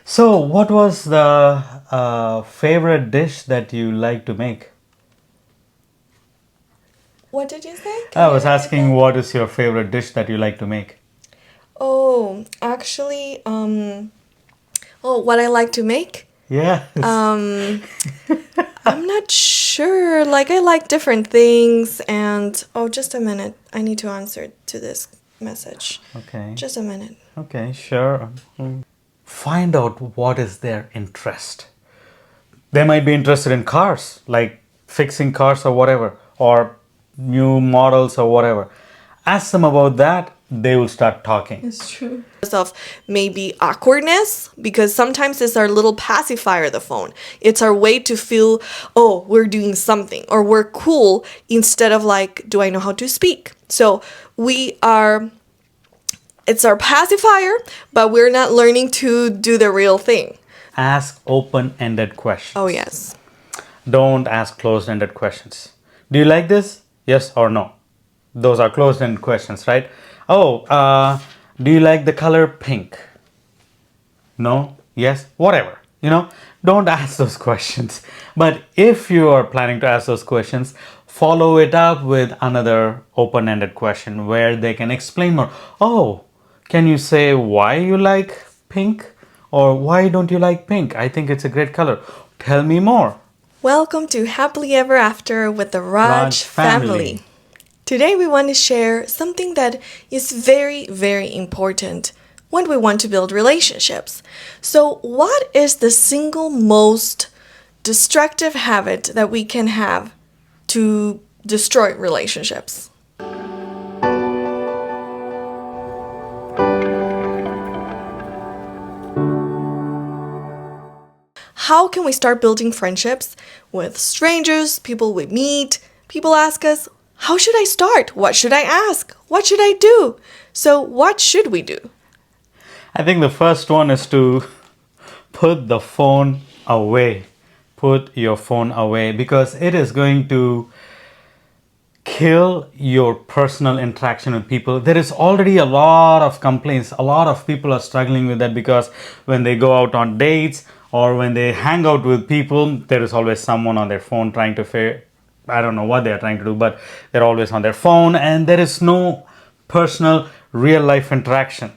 So, what was the favorite dish that you like to make? What did you say? I Can you was repeat asking, that? what is your favorite dish that you like to make? Oh, actually, what I like to make? Yes. Um, I'm not sure. Like, I like different things, and just a minute. I need to answer to this message. Okay. Just a minute. Okay, sure. Find out what is their interest. They might be interested in cars, like fixing cars or whatever, or new models or whatever. Ask them about that, they will start talking. It's true. Of maybe awkwardness, because sometimes it's our little pacifier, the phone. It's our way to feel, oh, we're doing something or we're cool instead of like, do I know how to speak? So we are, it's our pacifier, but we're not learning to do the real thing. Ask open ended questions. Oh, yes. Don't ask closed ended questions. Do you like this? Yes or no? Those are closed ended questions, right? Oh, do you like the color pink? No? Yes? Whatever. Don't ask those questions. But if you are planning to ask those questions, follow it up with another open ended question where they can explain more. Oh, can you say why you like pink? Or why don't you like pink? I think it's a great color. Tell me more. Welcome to Happily Ever After with the Raj Raj family. family. Today we want to share something that is very, very important when we want to build relationships. So, what is the single most destructive habit that we can have to destroy relationships? How can we start building friendships with strangers, people we meet? People ask us, how should I start? What should I ask? What should I do? So, what should we do? I think the first one is to put the phone away. Put your phone away because it is going to kill your personal interaction with people. There is already a lot of complaints. A lot of people are struggling with that because when they go out on dates or when they hang out with people, there is always someone on their phone trying to I don't know what they are trying to do, but they're always on their phone and there is no personal real life interaction.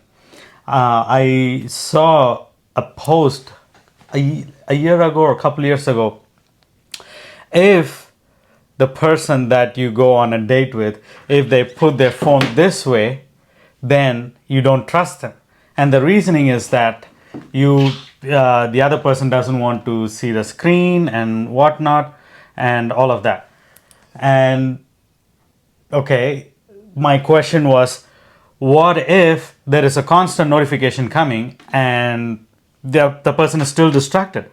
I saw a post a year ago or a couple years ago. If the person that you go on a date with, if they put their phone this way, then you don't trust them. And the reasoning is that the other person doesn't want to see the screen and whatnot and all of that. And okay, my question was, what if there is a constant notification coming and the person is still distracted?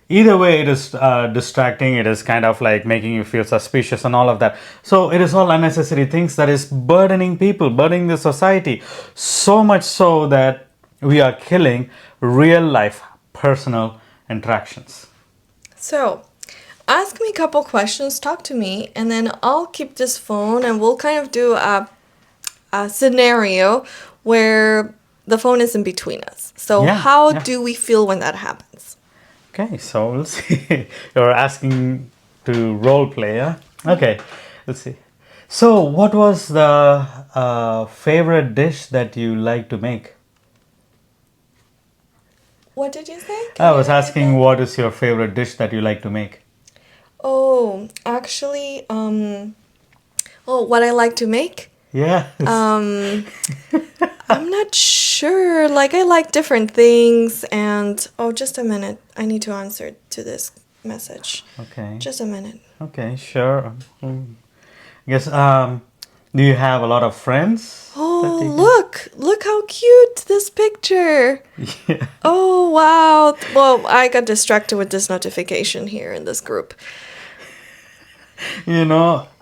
Either way, it is distracting. It is kind of like making you feel suspicious and all of that. So it is all unnecessary things that is burdening people, burdening the society, so much so that we are killing real life personal interactions. So, ask me a couple questions, talk to me, and then I'll keep this phone and we'll kind of do a scenario where the phone is in between us. So, Yeah, how yeah. do we feel when that happens? Okay, so we'll see. You're asking to role play, yeah? Okay, let's see. So, what was the favorite dish that you like to make? What did you say? I Can you was repeat asking, that? what is your favorite dish that you like to make? Oh, actually, what I like to make? Yes. Um, I'm not sure. Like, I like different things, and just a minute. I need to answer to this message. Okay. Just a minute. Okay, sure. Guess, do you have a lot of friends? Oh, that you look how cute this picture. can- Yeah. Oh, wow. Well, I got distracted with this notification here in this group.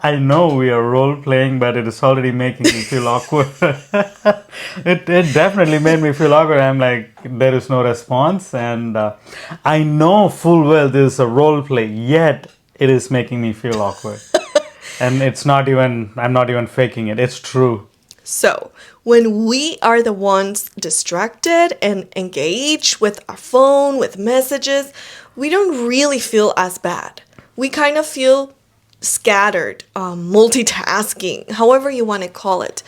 I know we are role playing, but it is already making me feel awkward. It definitely made me feel awkward. I'm like, there is no response, and I know full well this is a role play, yet it is making me feel awkward. And I'm not even faking it. It's true. So, when we are the ones distracted and engaged with our phone, with messages, we don't really feel as bad. We kind of feel scattered, multitasking, however you want to call it.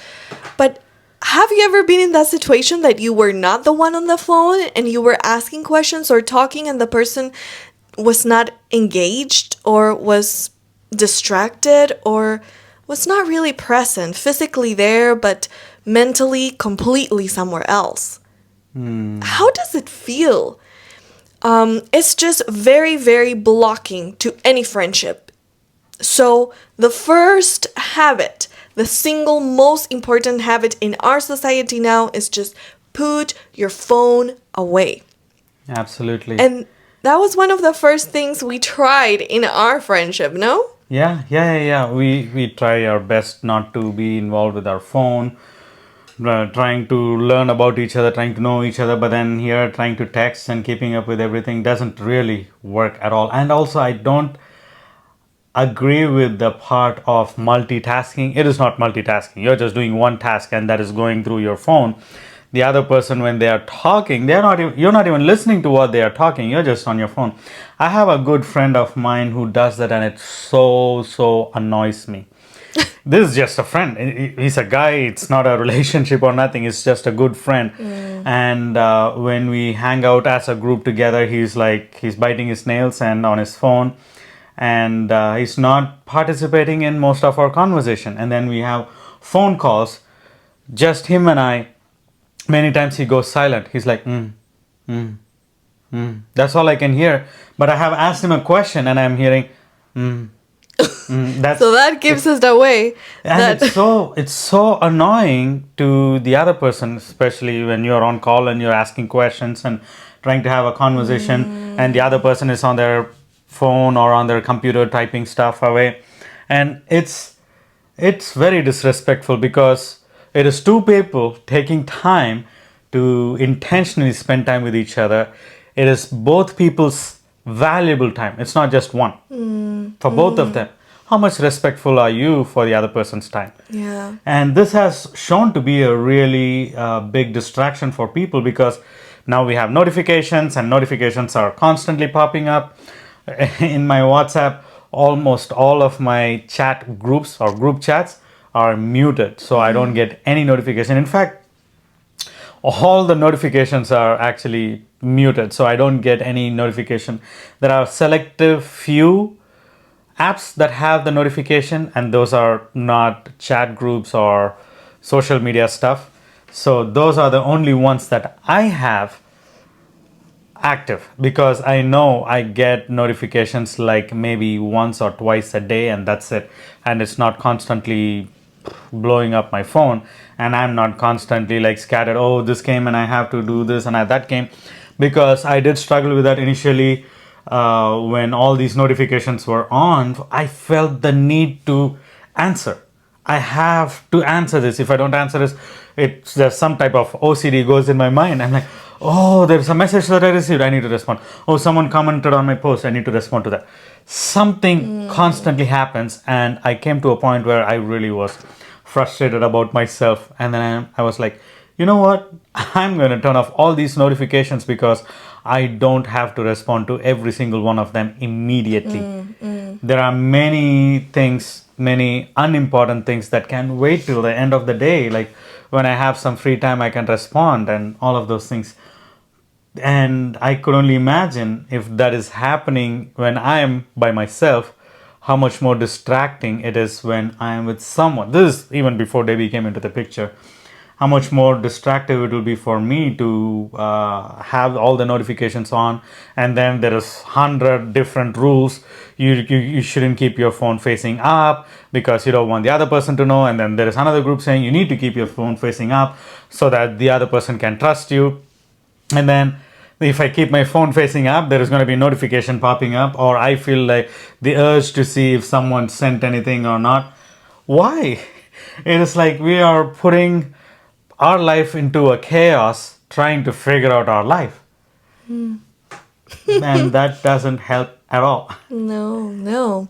But have you ever been in that situation that you were not the one on the phone and you were asking questions or talking and the person was not engaged or was distracted or was not really present, physically there, but mentally completely somewhere else? How does it feel? It's just very, very blocking to any friendship. So, the first habit, the single most important habit in our society now is just put your phone away. Absolutely. And that was one of the first things we tried in our friendship, no? Yeah. We try our best not to be involved with our phone, trying to learn about each other, trying to know each other, but then here trying to text and keeping up with everything doesn't really work at all. And also, I don't agree with the part of multitasking. It is not multitasking. You're just doing one task and that is going through your phone. The other person, when they are talking, you're not even listening to what they are talking. You're just on your phone. I have a good friend of mine who does that, and it so annoys me. This is just a friend. He's a guy. It's not a relationship or nothing. It's just a good friend. And when we hang out as a group together, he's biting his nails and on his phone, and he's not participating in most of our conversation. And then we have phone calls, just him and I. Many times he goes silent. He's like, That's all I can hear. But I have asked him a question, and I'm hearing, That's, So that gives us the way and that it's so annoying to the other person, especially when you're on call and you're asking questions and trying to have a conversation, and the other person is on their phone or on their computer typing stuff away, and it's very disrespectful because it is two people taking time to intentionally spend time with each other. It is both people's valuable time. It's not just one. For both of them. How much respectful are you for the other person's time? yeah. And this has shown to be a really big distraction for people because now we have notifications, and notifications are constantly popping up. In my WhatsApp, almost all of my chat groups or group chats are muted, so I don't get any notification. In fact, all the notifications are actually muted, so I don't get any notification. There are selective few apps that have the notification, and those are not chat groups or social media stuff. So those are the only ones that I have active, because I know I get notifications like maybe once or twice a day, and that's it. And it's not constantly blowing up my phone, and I'm not constantly like scattered, oh, this came and I have to do this, and that came, because I did struggle with that initially. When all these notifications were on, I felt the need to answer. I have to answer this. If I don't answer this, there's some type of OCD goes in my mind. I'm like, oh, there's a message that I received, I need to respond. Oh, someone commented on my post, I need to respond to that. Something constantly happens, and I came to a point where I really was frustrated about myself. And then I was like, you know what? I'm going to turn off all these notifications because I don't have to respond to every single one of them immediately. There are many things, many unimportant things that can wait till the end of the day. Like when I have some free time, I can respond and all of those things. And I could only imagine if that is happening when I am by myself, how much more distracting it is when I am with someone. This is even before Debbie came into the picture. How much more distractive it will be for me to have all the notifications on, and then there is 100 different rules. You shouldn't keep your phone facing up because you don't want the other person to know, and then there is another group saying you need to keep your phone facing up so that the other person can trust you. And then if I keep my phone facing up, there is going to be notification popping up, or I feel like the urge to see if someone sent anything or not. Why? It is like we are putting our life into a chaos trying to figure out our life. And that doesn't help at all. No.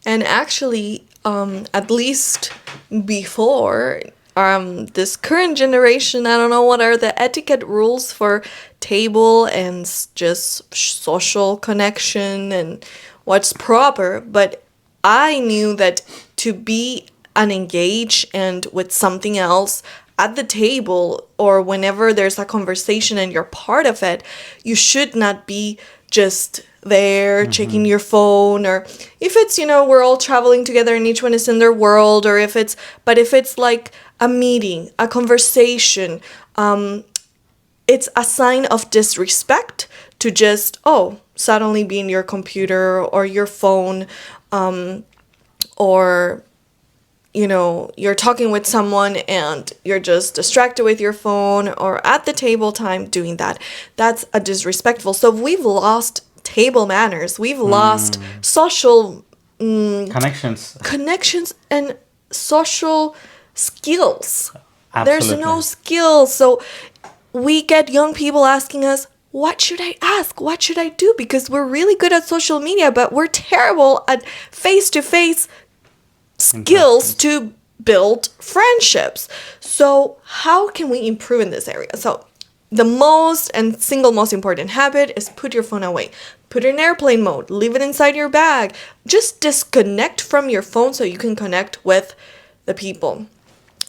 And actually, at least before, this current generation, I don't know what are the etiquette rules for table and just social connection and what's proper, but I knew that to be unengaged and with something else at the table or whenever there's a conversation and you're part of it, you should not be just there checking your phone, or if it's, we're all traveling together and each one is in their world, or if it's like a meeting, a conversation, it's a sign of disrespect to just, suddenly be in your computer or your phone, or you're talking with someone and you're just distracted with your phone or at the table time doing that. That's a disrespectful. So we've lost table manners. We've lost social connections and social skills. Absolutely. There's no skills. So we get young people asking us, what should I ask? What should I do? Because we're really good at social media, but we're terrible at face-to-face skills to build friendships. So how can we improve in this area? So the single most important habit is put your phone away. Put it in airplane mode. Leave it inside your bag. Just disconnect from your phone so you can connect with the people.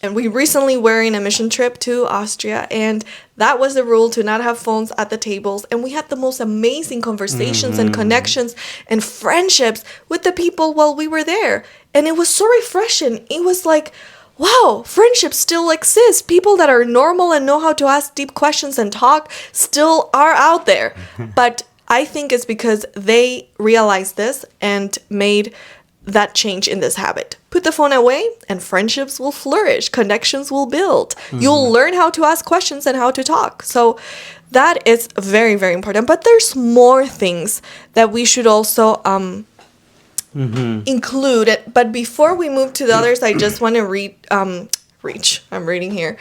And we recently were in a mission trip to Austria, and that was the rule, to not have phones at the tables. And we had the most amazing conversations and connections and friendships with the people while we were there. And it was so refreshing. It was like, wow, friendships still exist. People that are normal and know how to ask deep questions and talk still are out there. But I think it's because they realized this and made that change in this habit. Put the phone away and friendships will flourish. Connections will build. You'll learn how to ask questions and how to talk. So that is very, very important. But there's more things that we should also include. But before we move to the others, I just want to I'm reading here.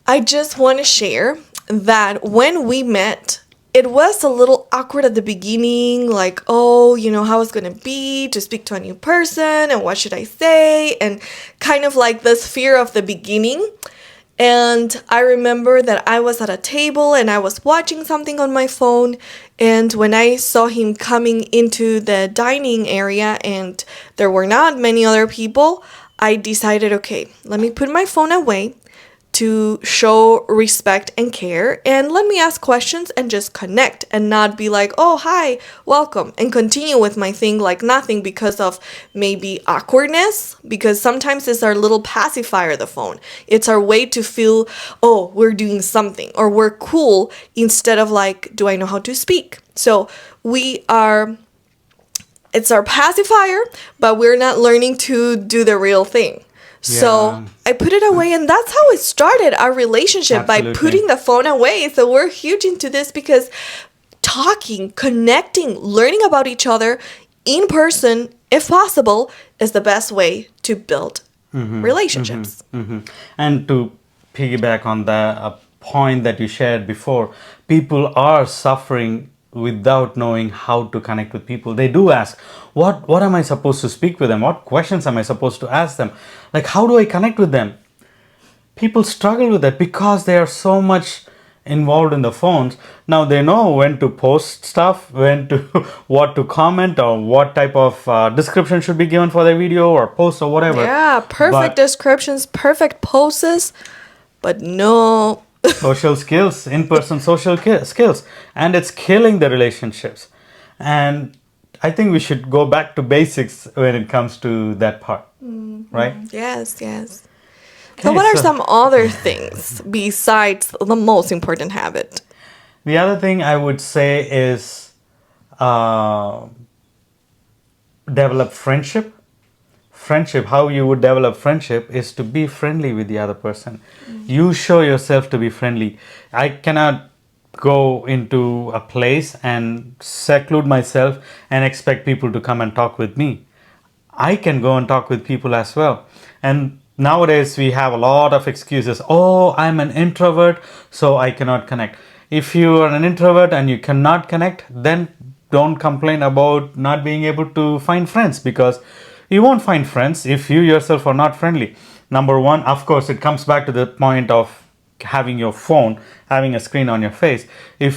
I just want to share that when we met, it was a little awkward at the beginning, like, how it's going to be to speak to a new person and what should I say, and kind of like this fear of the beginning. And I remember that I was at a table and I was watching something on my phone, and when I saw him coming into the dining area and there were not many other people, I decided, okay, let me put my phone away to show respect and care, and let me ask questions and just connect and not be like, oh, hi, welcome, and continue with my thing like nothing because of maybe awkwardness, because sometimes it's our little pacifier, the phone. It's our way to feel, oh, we're doing something or we're cool, instead of like, do I know how to speak? So it's our pacifier, but we're not learning to do the real thing. So I put it away, and that's how it started, our relationship. Absolutely. By putting the phone away. So we're huge into this because talking, connecting, learning about each other in person, if possible, is the best way to build relationships. And to piggyback on the point that you shared before, people are suffering without knowing how to connect with people. They do ask, what am I supposed to speak with them? What questions am I supposed to ask them? Like, how do I connect with them? People struggle with that because they are so much involved in the phones. Now they know when to post stuff, what to comment, or what type of description should be given for their video or post or whatever. Yeah, perfect descriptions, perfect poses, but no social skills, in-person social skills, and it's killing the relationships. And I think we should go back to basics when it comes to that part, right? Yes. So what are some other things besides the most important habit? The other thing I would say is develop friendship. Friendship, how you would develop friendship is to be friendly with the other person. You show yourself to be friendly. I cannot go into a place and seclude myself and expect people to come and talk with me. I can go and talk with people as well. And nowadays we have a lot of excuses. Oh, I'm an introvert, so I cannot connect. If you are an introvert and you cannot connect, then don't complain about not being able to find friends, because you won't find friends if you yourself are not friendly. Number one, of course, it comes back to the point of having your phone, having a screen on your face. If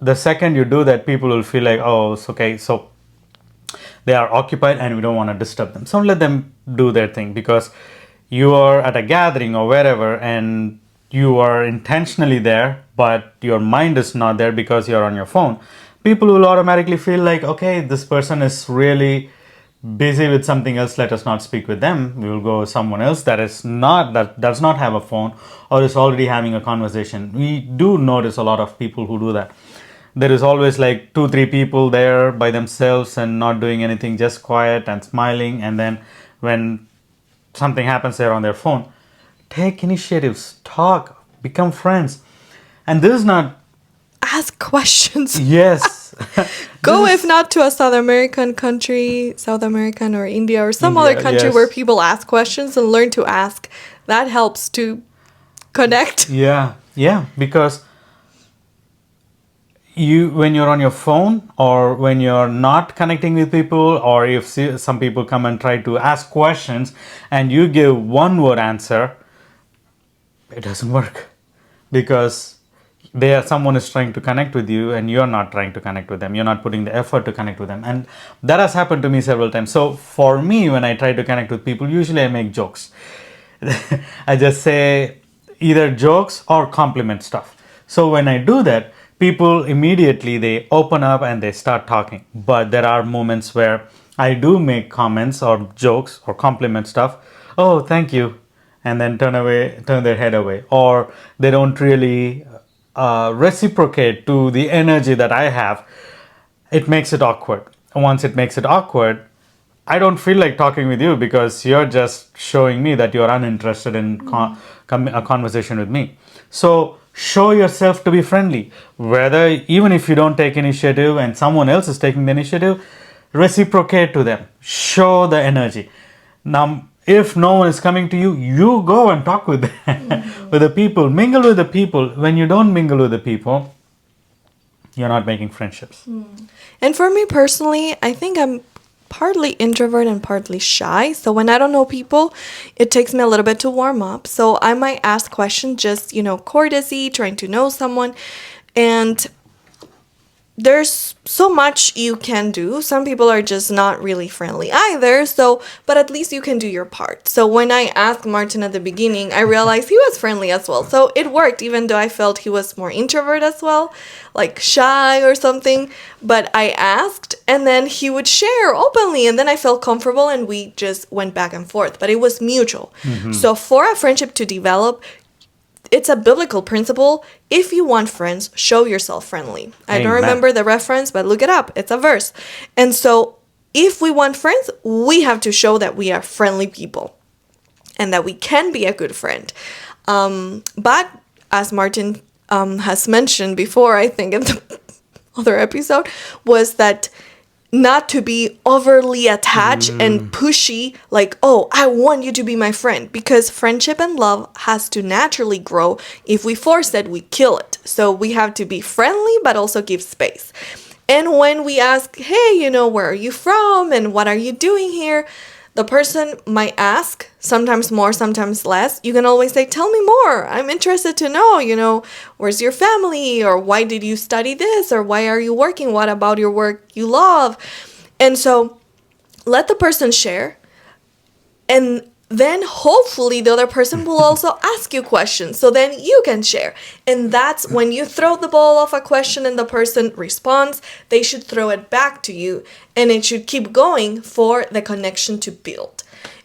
the second you do that, people will feel like, oh, it's okay, so they are occupied and we don't want to disturb them. So let them do their thing, because you are at a gathering or wherever and you are intentionally there, but your mind is not there because you're on your phone. People will automatically feel like, okay, this person is really busy with something else, let us not speak with them. We will go with someone else that does not have a phone or is already having a conversation. We do notice a lot of people who do that. There is always like 2-3 people there by themselves and not doing anything, just quiet and smiling, and then when something happens, they're on their phone. Take initiatives, talk, become friends. And this is not, Ask questions. yes. Go, This if is- not to a South American country, South American or India or some India, other country yes. where people ask questions and learn to ask. That helps to connect. Yeah, because when you're on your phone or when you're not connecting with people, or if some people come and try to ask questions and you give one word answer, it doesn't work, because someone is trying to connect with you and you're not trying to connect with them, you're not putting the effort to connect with them. And that has happened to me several times. So for me, when I try to connect with people, usually I make jokes. I just say either jokes or compliment stuff. So when I do that, people immediately, they open up and they start talking. But there are moments where I do make comments or jokes or compliment stuff. Oh, thank you. And then turn their head away. Or they don't really reciprocate to the energy that I have. It makes it awkward. Once it makes it awkward, I don't feel like talking with you, because you're just showing me that you're uninterested in a conversation with me. So show yourself to be friendly. Whether, even if you don't take initiative and someone else is taking the initiative, reciprocate to them. Show the energy. Now, if no one is coming to you, you go and talk with them, with the people. Mingle with the people. When you don't mingle with the people, you're not making friendships. And for me personally, I think I'm partly introvert and partly shy. So when I don't know people, it takes me a little bit to warm up. So I might ask questions, just, courtesy, trying to know someone. And there's so much you can do. Some people are just not really friendly either. So, but at least you can do your part. So when I asked Martin at the beginning, I realized he was friendly as well. So it worked, even though I felt he was more introvert as well, like shy or something. But I asked, and then he would share openly, and then I felt comfortable, and we just went back and forth. But it was mutual. So for a friendship to develop, it's a biblical principle. If you want friends, show yourself friendly. I don't Amen. remember the reference, but look it up. It's a verse. And so if we want friends, we have to show that we are friendly people and that we can be a good friend. But as Martin has mentioned before, I think in the other episode, was that not to be overly attached and pushy, like, oh, I want you to be my friend, because friendship and love has to naturally grow. If we force it, we kill it. So we have to be friendly, but also give space. And when we ask, hey, where are you from and what are you doing here? The person might ask, sometimes more, sometimes less. You can always say, tell me more. I'm interested to know, where's your family, or why did you study this, or why are you working? What about your work you love? And so let the person share. And then hopefully the other person will also ask you questions. So then you can share. And that's when you throw the ball of a question and the person responds, they should throw it back to you. And it should keep going for the connection to build.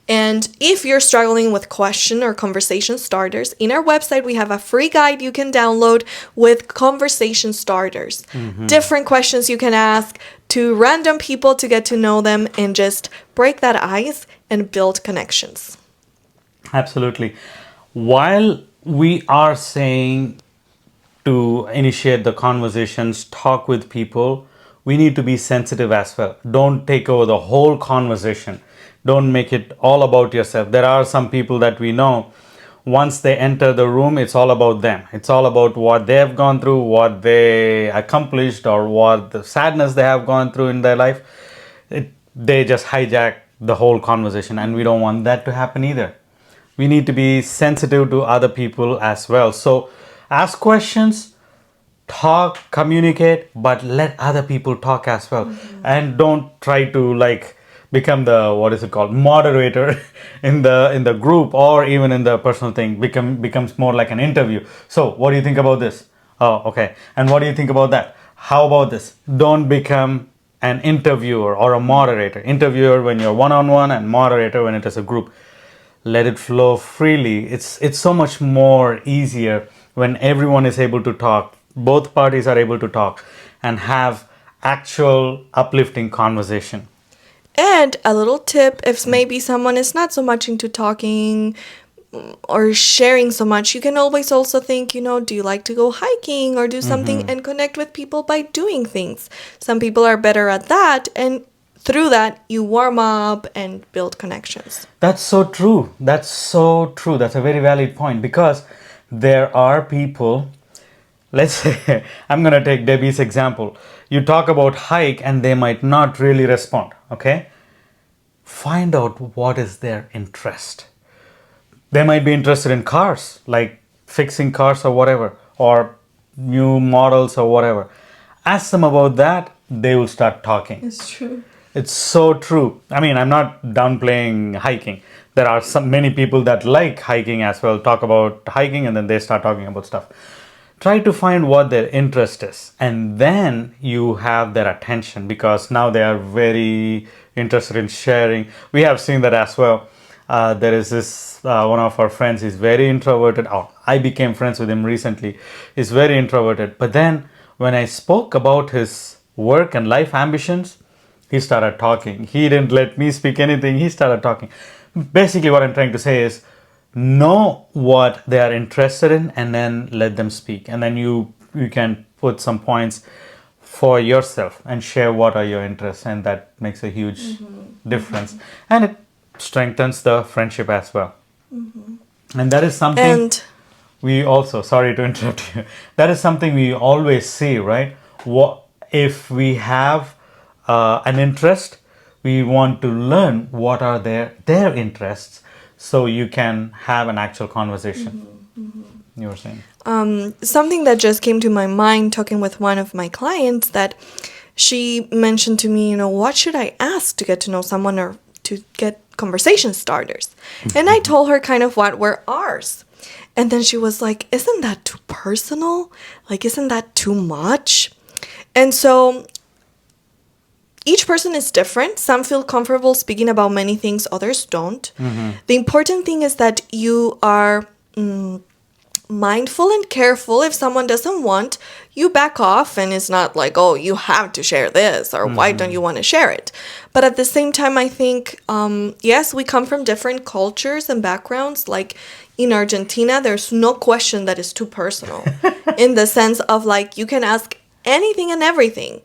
And if you're struggling with question or conversation starters, in our website, we have a free guide you can download with conversation starters. Different questions you can ask to random people to get to know them and just break that ice and build connections. Absolutely. While we are saying to initiate the conversations, talk with people, we need to be sensitive as well. Don't take over the whole conversation. Don't make it all about yourself. There are some people that we know, once they enter the room, it's all about them. It's all about what they have gone through, what they accomplished, or what the sadness they have gone through in their life. They just hijack the whole conversation, and we don't want that to happen either. We need to be sensitive to other people as well. So ask questions, talk, communicate, but let other people talk as well. And don't try to like become the, what is it called, moderator in the group, or even in the personal thing. Becomes more like an interview. So what do you think about this? Oh, okay. And what do you think about that? How about this? Don't become an interviewer or a moderator. Interviewer when you're one on one, and moderator when it is a group. Let it flow freely. It's so much more easier when everyone is able to talk, both parties are able to talk and have actual uplifting conversation. And a little tip, if maybe someone is not so much into talking or sharing so much, you can always also think, do you like to go hiking or do something and connect with people by doing things? Some people are better at that, and through that, you warm up and build connections. That's so true. That's so true. That's a very valid point, because there are people, let's say, I'm going to take Debbie's example. You talk about hike and they might not really respond, okay? Find out what is their interest. They might be interested in cars, like fixing cars or whatever, or new models or whatever. Ask them about that, they will start talking. It's true. It's so true. I mean, I'm not downplaying hiking. There are many people that like hiking as well, talk about hiking, and then they start talking about stuff. Try to find what their interest is, and then you have their attention, because now they are very interested in sharing. We have seen that as well. There is this one of our friends. He's very introverted. Oh, I became friends with him recently. He's very introverted. But then when I spoke about his work and life ambitions, he started talking. He didn't let me speak anything. He started talking. Basically, what I'm trying to say is, know what they are interested in and then let them speak. And then you can put some points for yourself and share what are your interests. And that makes a huge difference. And it strengthens the friendship as well. And that is something And we also, sorry to interrupt you, that is something we always see, right? What if we have an interest, we want to learn what are their interests, so you can have an actual conversation. You were saying something that just came to my mind talking with one of my clients, that she mentioned to me, what should I ask to get to know someone or to get conversation starters? And I told her kind of what were ours. And then she was like, isn't that too personal? Like, isn't that too much? And so each person is different. Some feel comfortable speaking about many things, others don't. The important thing is that you are mindful and careful. If someone doesn't want, you back off, and it's not like, oh, you have to share this, or why don't you want to share it? But at the same time, I think, yes, we come from different cultures and backgrounds. Like in Argentina, there's no question that is too personal in the sense of like, you can ask anything and everything.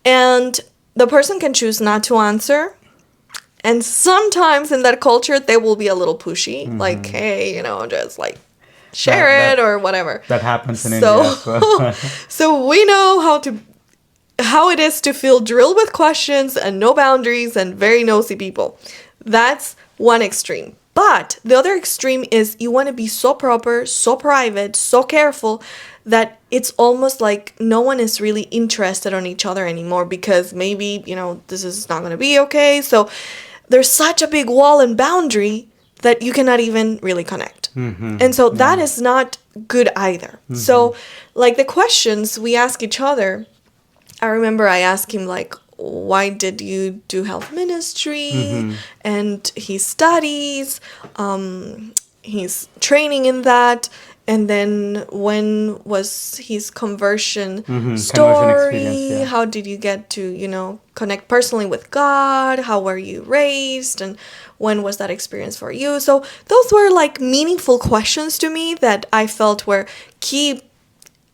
And the person can choose not to answer. And sometimes in that culture, they will be a little pushy. Like, hey, just like share it or whatever. that happens in India as well. So we know how it is to feel drilled with questions and no boundaries and very nosy people. That's one extreme. But the other extreme is you want to be so proper, so private, so careful that it's almost like no one is really interested on each other anymore, because maybe, this is not going to be okay. So there's such a big wall and boundary that you cannot even really connect. And so that is not good either. So like the questions we ask each other, I remember I asked him like, why did you do health ministry? And he studies, he's training in that. And then when was his conversion story? Conversion experience, How did you get to, connect personally with God? How were you raised? And when was that experience for you? So those were like meaningful questions to me that I felt were key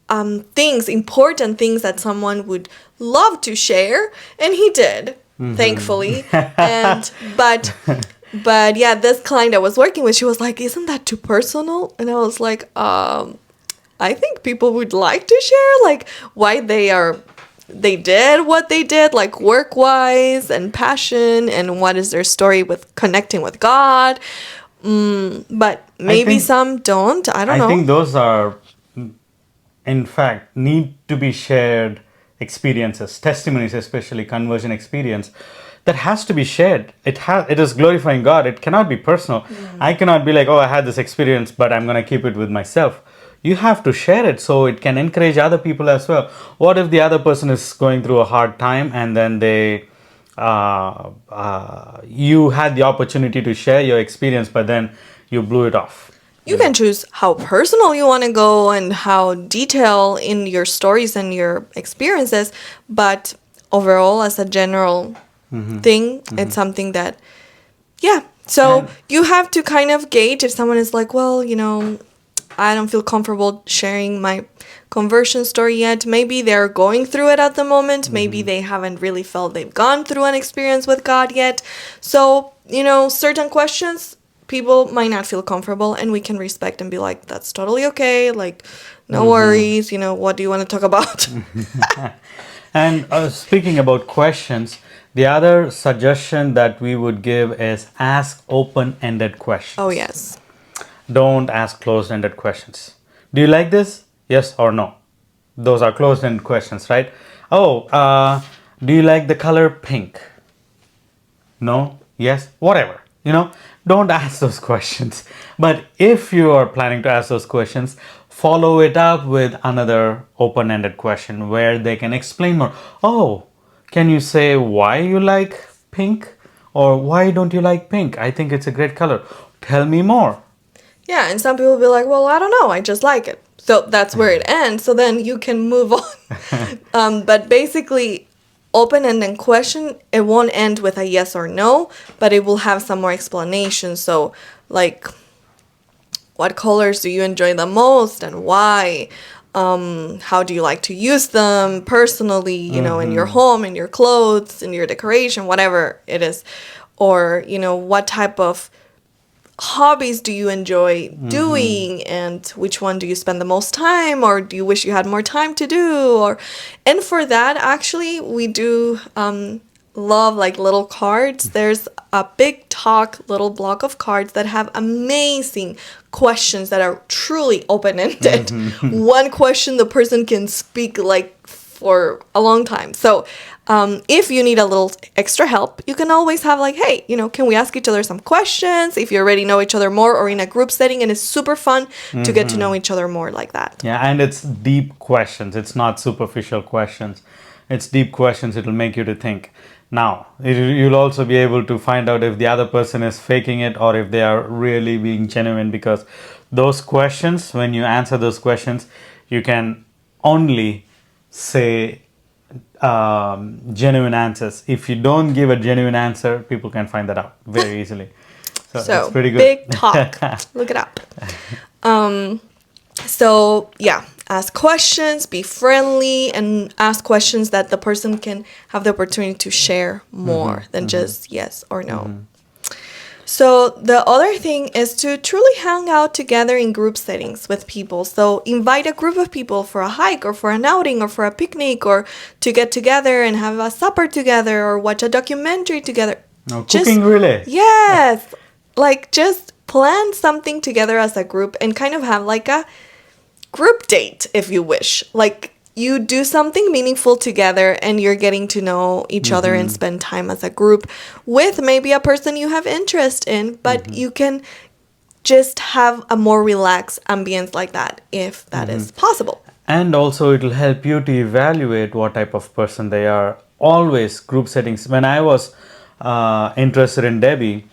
things, important things that someone would love to share. And he did, thankfully. But yeah, this client I was working with, she was like, isn't that too personal? And I was like, I think people would like to share like why they did what they did, like work-wise and passion, and what is their story with connecting with God. But I maybe think some don't. I don't I think know. those are, in fact, need to be shared experiences, testimonies, especially conversion experience, that has to be shared. It is glorifying God. It cannot be personal. I cannot be like, oh, I had this experience, but I'm going to keep it with myself. You have to share it so it can encourage other people as well. What if the other person is going through a hard time and then you had the opportunity to share your experience, but then you blew it off. You can choose how personal you want to go and how detailed in your stories and your experiences, but overall, as a general thing, it's something that, yeah. So And you have to kind of gauge if someone is like, well, I don't feel comfortable sharing my conversion story yet. Maybe they're going through it at the moment. Maybe they haven't really felt they've gone through an experience with God yet. So, certain questions people might not feel comfortable, and we can respect and be like, that's totally okay. Like, no worries. What do you want to talk about? And speaking about questions, the other suggestion that we would give is ask open ended Oh, questions. yes. Don't ask closed ended questions. Do you like this? Yes or no? Those are closed ended questions, right? Oh, do you like the color pink? No? Yes? Whatever. Don't ask those questions. But if you are planning to ask those questions, follow it up with another open ended question where they can explain more. Oh, can you say why you like pink? Or why don't you like pink? I think it's a great color. Tell me more. Yeah, and some people will be like, well, I don't know, I just like it. So that's where it ends. So then you can move on. But basically, open-ended question, it won't end with a yes or no, but it will have some more explanation. So, like, what colors do you enjoy the most and why? How do you like to use them personally, in your home, in your clothes, in your decoration, whatever it is? Or, what type of hobbies do you enjoy doing, and which one do you spend the most time, or do you wish you had more time to do? And for that, actually, we do love like little cards. There's a big talk little block of cards that have amazing questions that are truly open-ended. One question the person can speak like for a long time. So if you need a little extra help, you can always have like, hey, can we ask each other some questions if you already know each other more, or in a group setting, and it's super fun to get to know each other more like that. Yeah, and it's deep questions. It's not superficial questions. It's deep questions. It'll make you to think. Now, you'll also be able to find out if the other person is faking it or if they are really being genuine, because those questions, when you answer those questions, you can only say genuine answers. If you don't give a genuine answer, people can find that out very easily. So it's So pretty good. big talk. Look it up. So yeah, ask questions, be friendly, and ask questions that the person can have the opportunity to share more than just yes or no. So the other thing is to truly hang out together in group settings with people. So invite a group of people for a hike or for an outing or for a picnic, or to get together and have a supper together or watch a documentary together. No, cooking relay. Yes. Like just plan something together as a group and kind of have like a group date if you wish. Like you do something meaningful together and you're getting to know each other and spend time as a group with maybe a person you have interest in, but you can just have a more relaxed ambience like that if that is possible. And also, it'll help you to evaluate what type of person they are. Always group settings. When I was interested in Debbie,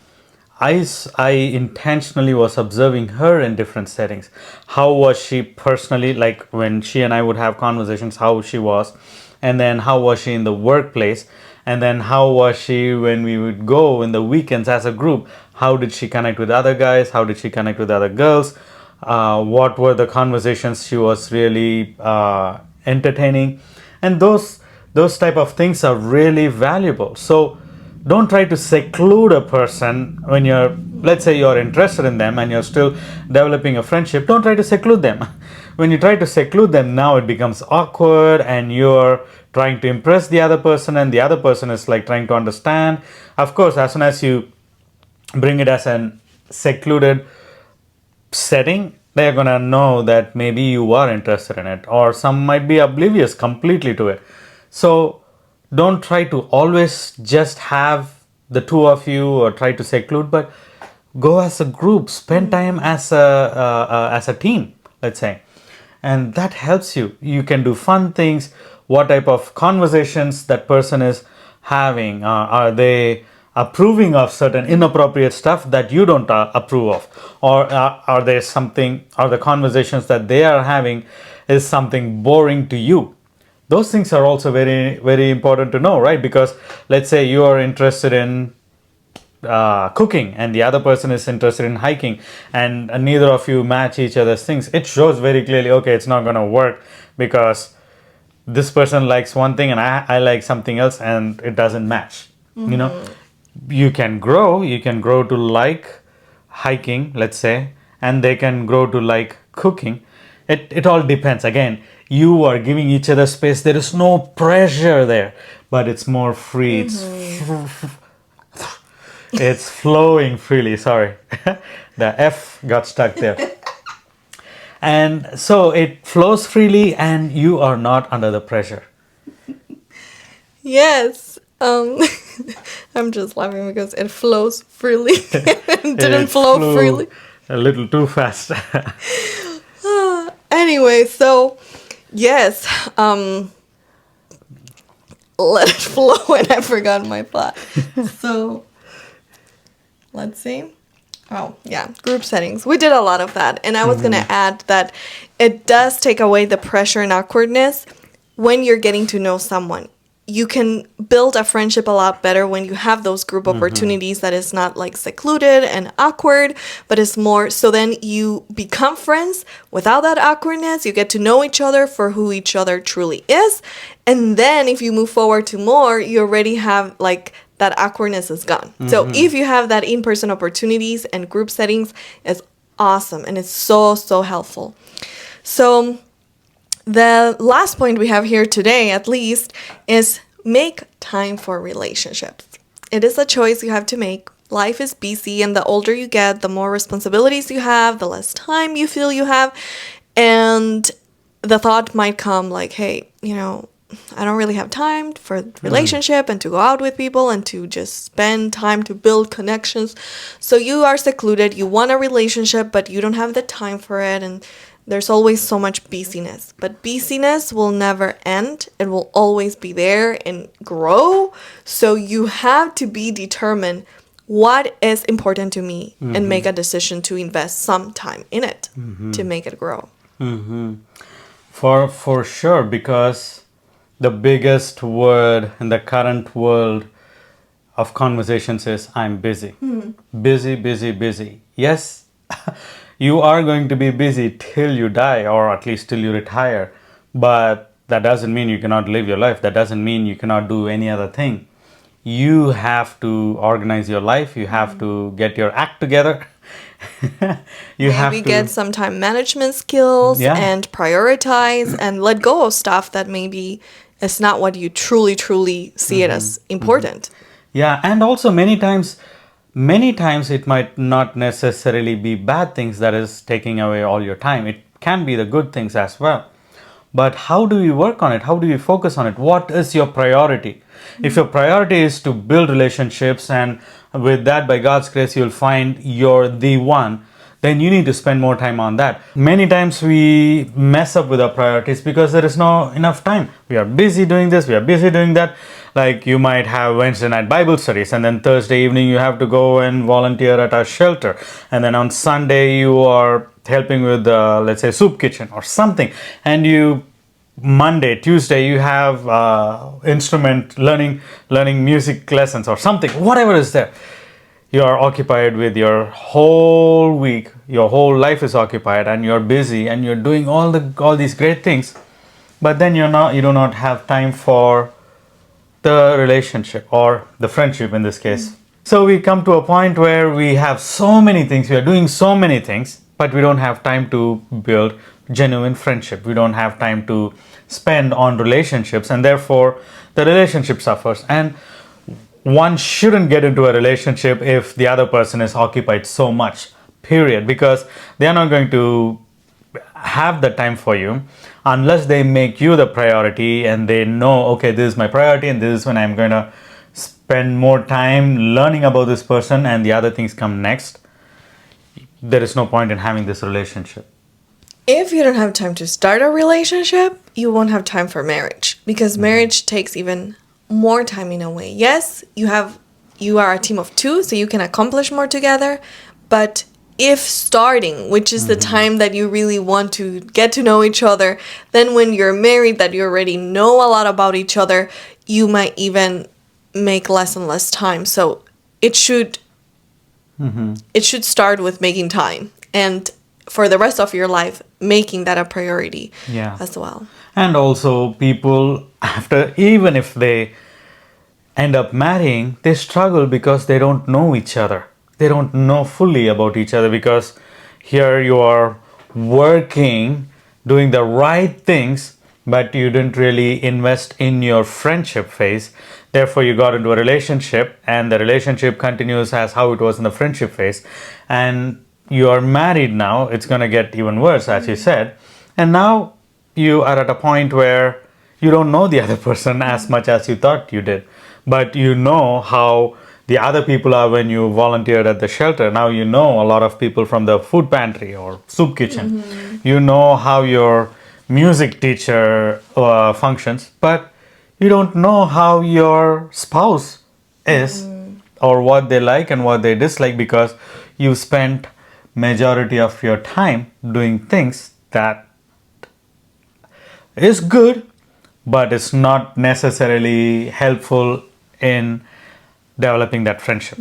I intentionally was observing her in different settings. How was she personally, like when she and I would have conversations, how she was, and then how was she in the workplace, and then how was she when we would go in the weekends as a group. How did she connect with other guys? How did she connect with other girls? What were the conversations she was really entertaining? And those type of things are really valuable. So don't try to seclude a person when let's say you're interested in them and you're still developing a friendship. Don't try to seclude them. When you try to seclude them, now it becomes awkward and you're trying to impress the other person and the other person is like trying to understand. Of course, as soon as you bring it as an secluded setting, they're going to know that maybe you are interested in it, or some might be oblivious completely to it. So don't try to always just have the two of you or try to seclude, but go as a group, spend time as a team, let's say, and that helps you. You can do fun things. What type of conversations that person is having? Are they approving of certain inappropriate stuff that you don't approve of, or are there something? Are the conversations that they are having is something boring to you? Those things are also very, very important to know, right? Because let's say you are interested in cooking and the other person is interested in hiking, and neither of you match each other's things. It shows very clearly, okay, it's not going to work because this person likes one thing and I like something else, and it doesn't match. You know, you can grow to like hiking, let's say, and they can grow to like cooking. It all depends. Again, you are giving each other space. There is no pressure there, but it's more free. It's flowing freely. Sorry, the F got stuck there. And so it flows freely and you are not under the pressure. Yes. I'm just laughing because it flows freely. It didn't It flow flew freely. a little too fast. Anyway, so yes, let it flow, and I forgot my thought. So let's see. Oh, yeah, group settings. We did a lot of that. And I was going to add that it does take away the pressure and awkwardness when you're getting to know someone. You can build a friendship a lot better when you have those group opportunities that is not like secluded and awkward, but it's more so then you become friends without that awkwardness. You get to know each other for who each other truly is. And then if you move forward to more, you already have like that awkwardness is gone. So if you have that in-person opportunities and group settings, it's awesome and it's so, so helpful. So the last point we have here today, at least, is make time for relationships. It is a choice you have to make. Life is busy, and the older you get, the more responsibilities you have, the less time you feel you have. And the thought might come like, hey, I don't really have time for relationship and to go out with people and to just spend time to build connections. So you are secluded, you want a relationship, but you don't have the time for it, and there's always so much busyness. But busyness will never end. It will always be there and grow. So you have to be determined what is important to me and make a decision to invest some time in it to make it grow. For sure, because the biggest word in the current world of conversations is I'm busy. Busy, busy, busy. Yes, you are going to be busy till you die, or at least till you retire. But that doesn't mean you cannot live your life. That doesn't mean you cannot do any other thing. You have to organize your life. You have to get your act together. You have Maybe to get some time management skills and prioritize and let go of stuff that maybe is not what you truly, truly see it as important. Yeah, and also many times it might not necessarily be bad things that is taking away all your time. It can be the good things as well. But how do you work on it? How do you focus on it? What is your priority? If your priority is to build relationships, and with that, by God's grace, you'll find you're the one, then you need to spend more time on that. Many times we mess up with our priorities because there is no enough time. We are busy doing this, we are busy doing that. Like you might have Wednesday night Bible studies, and then Thursday evening you have to go and volunteer at a shelter. And then on Sunday you are helping with, let's say, soup kitchen or something. And Monday, Tuesday, you have instrument learning music lessons or something, whatever is there. You are occupied with your whole week, your whole life is occupied, and you're busy and you're doing all these great things, but then you do not have time for the relationship or the friendship in this case. So we come to a point where we have so many things, we are doing so many things, but we don't have time to build genuine friendship. We don't have time to spend on relationships, and therefore the relationship suffers. And one shouldn't get into a relationship if the other person is occupied so much, period, because they are not going to have the time for you unless they make you the priority and they know, okay, this is my priority and this is when I'm going to spend more time learning about this person and the other things come next. There is no point in having this relationship. If you don't have time to start a relationship, you won't have time for marriage, because marriage takes even more time in a way. Yes, you are a team of two, so you can accomplish more together, but if starting, which is the time that you really want to get to know each other, then when you're married, that you already know a lot about each other, you might even make less and less time. So it should start with making time, and for the rest of your life, making that a priority as well. And also, people, after, even if they end up marrying, they struggle because they don't know each other. They don't know fully about each other, because here you are working, doing the right things, but you didn't really invest in your friendship phase. Therefore, you got into a relationship, and the relationship continues as how it was in the friendship phase. And you are married now, it's going to get even worse, as you said. And now you are at a point where you don't know the other person as much as you thought you did. But you know how the other people are when you volunteered at the shelter. Now you know a lot of people from the food pantry or soup kitchen. You know how your music teacher functions, but you don't know how your spouse is, or what they like and what they dislike, because you spent majority of your time doing things that is good, but it's not necessarily helpful in developing that friendship.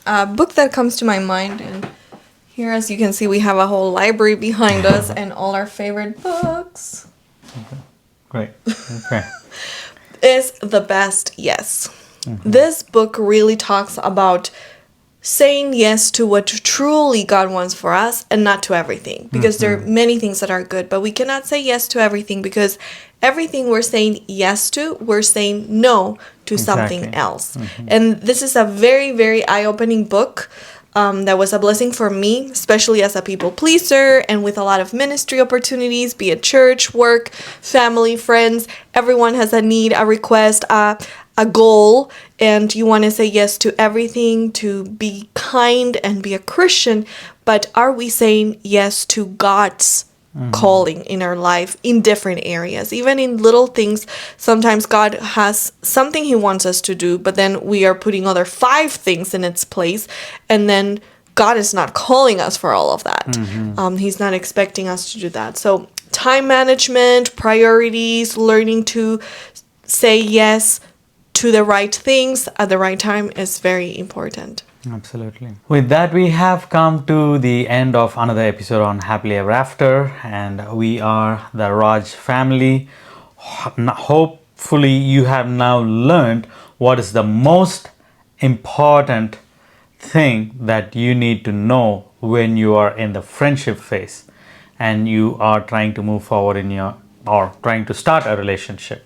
A book that comes to my mind, and here, as you can see, we have a whole library behind us and all our favorite books. Great. Okay. Is The Best Yes. This book really talks about saying yes to what truly God wants for us and not to everything, because there are many things that are good, but we cannot say yes to everything, because everything we're saying yes to, we're saying no to something else. And this is a very, very eye-opening book that was a blessing for me, especially as a people pleaser and with a lot of ministry opportunities, be it church, work, family, friends. Everyone has a need, a request, a goal, and you want to say yes to everything, to be kind and be a Christian. But are we saying yes to God's calling in our life in different areas? Even in little things, sometimes God has something He wants us to do, but then we are putting other 5 things in its place, and then God is not calling us for all of that. He's not expecting us to do that. So time management, priorities, learning to say yes to the right things at the right time is very important. Absolutely. With that, we have come to the end of another episode on Happily Ever After, and we are the Raj family. Hopefully, you have now learned what is the most important thing that you need to know when you are in the friendship phase and you are trying to move forward in your, or trying to start a relationship.